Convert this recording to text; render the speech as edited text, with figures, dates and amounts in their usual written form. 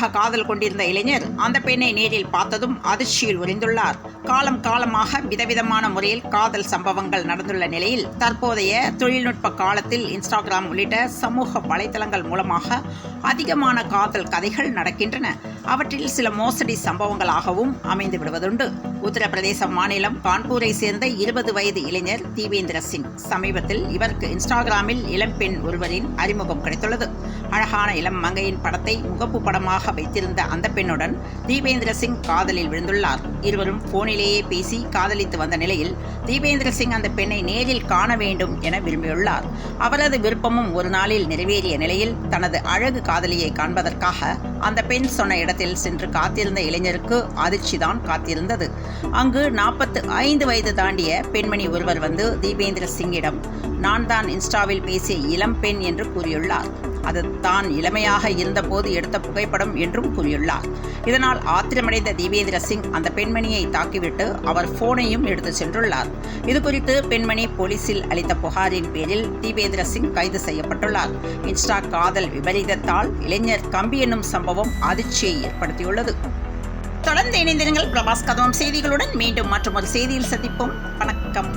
நெடுநாளாக காதல் கொண்டிருந்த இளைஞர் அந்த பெண்ணை நேரில் பார்த்ததும் அதிர்ச்சியில் உறைந்துள்ளார். காலமாக விதவிதமான முறையில் காதல் சம்பவங்கள் நடந்துள்ள நிலையில் தற்போதைய தொழில்நுட்ப காலத்தில் இன்ஸ்டாகிராம் உள்ளிட்ட சமூக வலைதளங்கள் மூலமாக அதிகமான காதல் கதைகள் நடக்கின்றன. அவற்றில் சில மோசடி சம்பவங்களாகவும் அமைந்து விடுவதுண்டு. உத்தரப்பிரதேச மாநிலம் கான்பூரை சேர்ந்த 20 வயது இளைஞர் தீபேந்திர சிங். சமீபத்தில் இவருக்கு இன்ஸ்டாகிராமில் இளம்பெண் ஒருவரின் அறிமுகம் கிடைத்துள்ளது. அழகான இளம் மங்கையின் படத்தை முகப்பு படமாக வைத்திருந்த அந்த பெண்ணுடன் தீபேந்திர சிங் காதலில் விழுந்துள்ளார். இருவரும் போனிலேயே பேசி காதலித்து வந்த நிலையில் தீபேந்திர சிங் அந்த பெண்ணை நேரில் காண வேண்டும் என விரும்பியுள்ளார். அவரது விருப்பமும் ஒரு நாளில் நிறைவேறிய நிலையில் தனது அழகு காதலியை காண்பதற்காக அந்த பெண் சொன்ன இடத்தில் சென்று காத்திருந்த இளைஞருக்கு அதிர்ச்சிதான் காத்திருந்தது. அங்கு 45 வயது தாண்டிய பெண்மணி ஒருவர் வந்து தீபேந்திர சிங்கிடம், நான் தான் இன்ஸ்டாவில் பேசிய இளம் பெண் என்று கூறியுள்ளார். அது தான் இளமையாக இருந்தபோது எடுத்த புகைப்படம் என்றும் கூறியுள்ளார். இதனால் ஆத்திரமடைந்த தீபேந்திர சிங் அந்த பெண்மணியை தாக்கிவிட்டு அவர் போனையும் எடுத்து சென்றுள்ளார். இதுகுறித்து பெண்மணி போலீசில் அளித்த புகாரின் பேரில் தீபேந்திர சிங் கைது செய்யப்பட்டுள்ளார். இன்ஸ்டா காதல் விபரீதத்தால் இளைஞர் கம்பி என்னும் சம்பவம் அதிர்ச்சியை ஏற்படுத்தியுள்ளது. தொடர்ந்து இணைந்திருங்கள் பிரபாஸ் கதவம் செய்திகளுடன். மீண்டும் மற்றொரு செய்தியில் சந்திப்போம். வணக்கம்.